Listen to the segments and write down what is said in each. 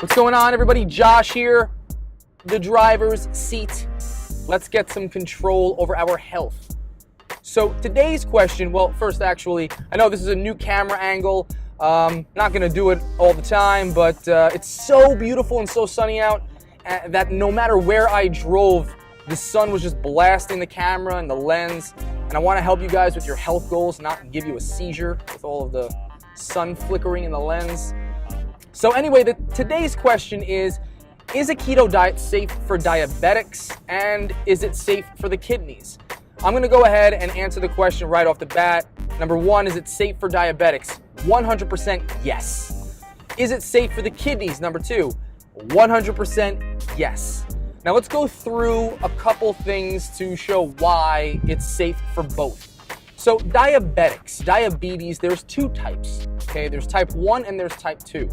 What's going on, everybody? Josh here, the driver's seat. Let's get some control over our health. So today's question, well, first actually, I know this is a new camera angle. Not gonna do it all the time, but it's so beautiful and so sunny out that no matter where I drove, the sun was just blasting the camera and the lens. And I wanna help you guys with your health goals, not give you a seizure with all of the sun flickering in the lens. So anyway, today's question is a keto diet safe for diabetics, and is it safe for the kidneys? I'm gonna go ahead and answer the question right off the bat. Number one, is it safe for diabetics? 100% yes. Is it safe for the kidneys? Number two, 100% yes. Now let's go through a couple things to show why it's safe for both. So diabetes, there's two types, okay? There's type 1 and there's type 2.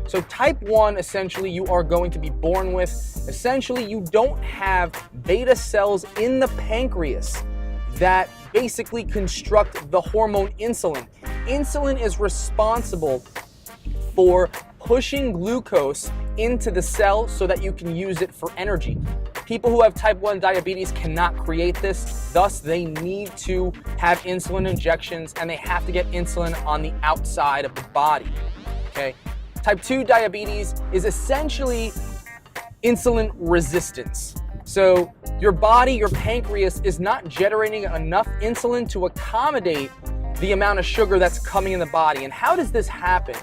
So type 1, essentially, you are going to be born with. Essentially, you don't have beta cells in the pancreas that basically construct the hormone insulin. Insulin is responsible for pushing glucose into the cell so that you can use it for energy. People who have type 1 diabetes cannot create this, thus they need to have insulin injections, and they have to get insulin on the outside of the body, okay? Type 2 diabetes is essentially insulin resistance. So your body, your pancreas, is not generating enough insulin to accommodate the amount of sugar that's coming in the body. And how does this happen?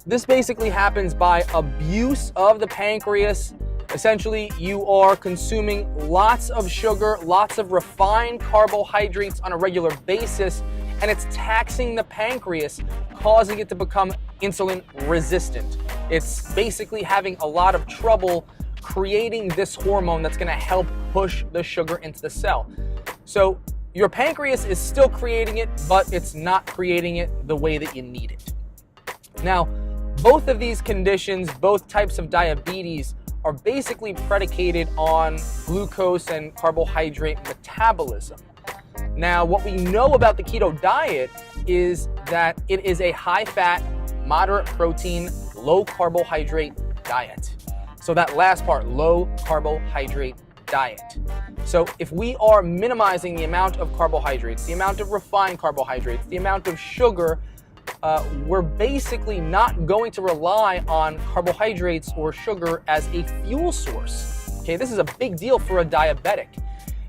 This basically happens by abuse of the pancreas. Essentially, you are consuming lots of sugar, lots of refined carbohydrates on a regular basis, and it's taxing the pancreas, causing it to become insulin resistant. It's basically having a lot of trouble creating this hormone that's gonna help push the sugar into the cell. So your pancreas is still creating it, but it's not creating it the way that you need it. Now, both of these conditions, both types of diabetes, are basically predicated on glucose and carbohydrate metabolism. Now, what we know about the keto diet is that it is a high-fat, moderate protein, low carbohydrate diet. So that last part, low carbohydrate diet. So if we are minimizing the amount of carbohydrates, the amount of refined carbohydrates, the amount of sugar, we're basically not going to rely on carbohydrates or sugar as a fuel source. Okay, this is a big deal for a diabetic.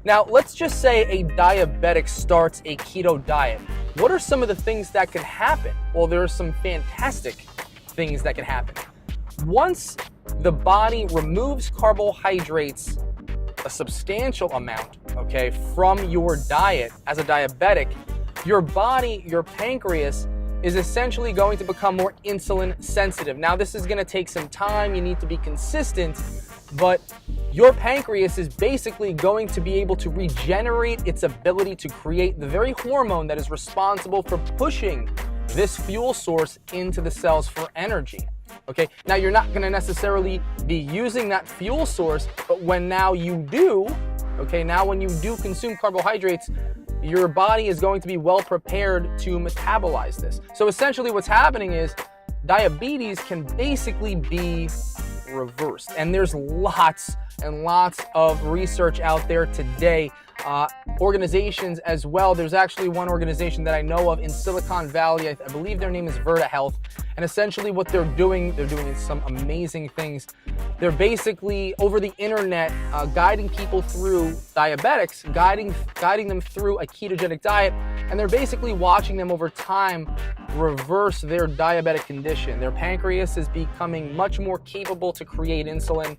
Now, let's just say a diabetic starts a keto diet. What are some of the things that can happen? Well, there are some fantastic things that can happen. Once the body removes carbohydrates, a substantial amount, okay, from your diet as a diabetic, your body, your pancreas, is essentially going to become more insulin sensitive. Now, this is gonna take some time, you need to be consistent, but your pancreas is basically going to be able to regenerate its ability to create the very hormone that is responsible for pushing this fuel source into the cells for energy. Okay, now you're not gonna necessarily be using that fuel source, but when now you do, okay, now when you do consume carbohydrates, your body is going to be well prepared to metabolize this. So essentially what's happening is diabetes can basically be reversed. And there's lots and lots of research out there today. Organizations as well. There's actually one organization that I know of in Silicon Valley. I believe their name is Verta Health. And essentially what they're doing some amazing things. They're basically over the internet guiding people through diabetics, guiding them through a ketogenic diet, and they're basically watching them over time reverse their diabetic condition. Their pancreas is becoming much more capable to create insulin,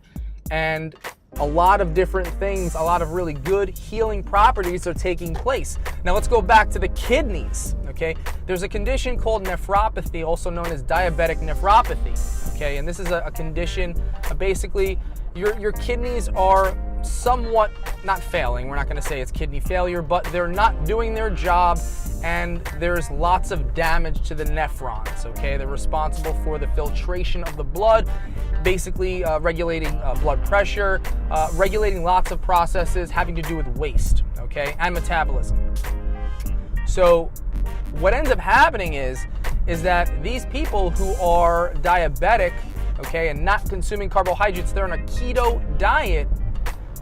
and a lot of different things, a lot of really good healing properties are taking place. Now let's go back to the kidneys, okay? There's a condition called nephropathy, also known as diabetic nephropathy, okay? And this is a condition, basically, your kidneys are somewhat not failing. We're not gonna say it's kidney failure, but they're not doing their job, and there's lots of damage to the nephrons, okay? They're responsible for the filtration of the blood, basically regulating blood pressure, regulating lots of processes having to do with waste, okay, and metabolism. So what ends up happening is that these people who are diabetic okay, and not consuming carbohydrates, they're on a keto diet,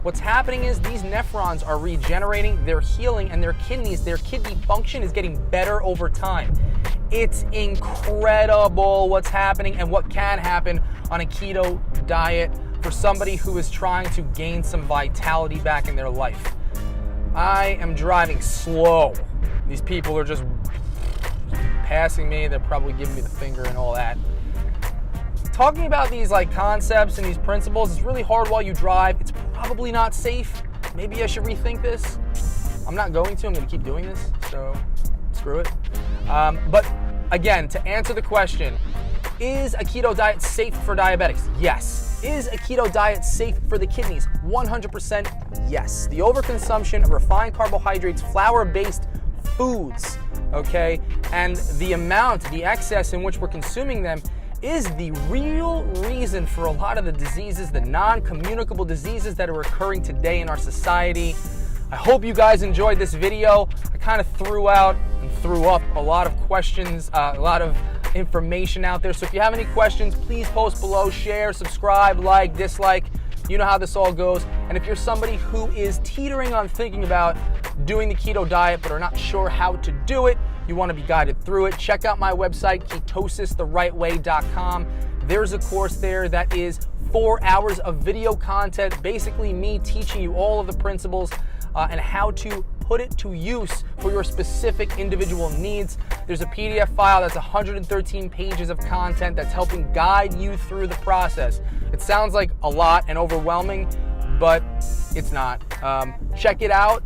what's happening is these nephrons are regenerating, they're healing, and their kidney function is getting better over time. It's incredible what's happening and what can happen on a keto diet for somebody who is trying to gain some vitality back in their life. I am driving slow. These people are just passing me. They're probably giving me the finger and all that. Talking about these like concepts and these principles is really hard while you drive. It's probably not safe. Maybe I should rethink this. I'm not going to. I'm going to keep doing this. So screw it. But again, to answer the question, is a keto diet safe for diabetics? Yes. Is a keto diet safe for the kidneys? 100% yes. The overconsumption of refined carbohydrates, flour-based foods, okay, and the excess in which we're consuming them is the real reason for a lot of the diseases, the non-communicable diseases that are occurring today in our society. I hope you guys enjoyed this video. I kind of threw out and threw up a lot of questions, a lot of information out there. So if you have any questions, please post below, share, subscribe, like, dislike. You know how this all goes. And if you're somebody who is teetering on thinking about doing the keto diet but are not sure how to do it, you want to be guided through it, check out my website, ketosistherightway.com. There's a course there that is 4 hours of video content, basically me teaching you all of the principles and how to put it to use for your specific individual needs. There's a PDF file that's 113 pages of content that's helping guide you through the process. It sounds like a lot and overwhelming, but it's not. Check it out.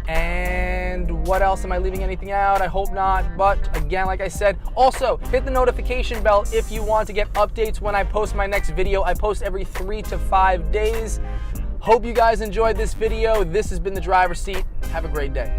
And what else? Am I leaving anything out? I hope not. But again, like I said, also hit the notification bell if you want to get updates when I post my next video. I post every 3 to 5 days. Hope you guys enjoyed this video. This has been The Driver's Seat. Have a great day.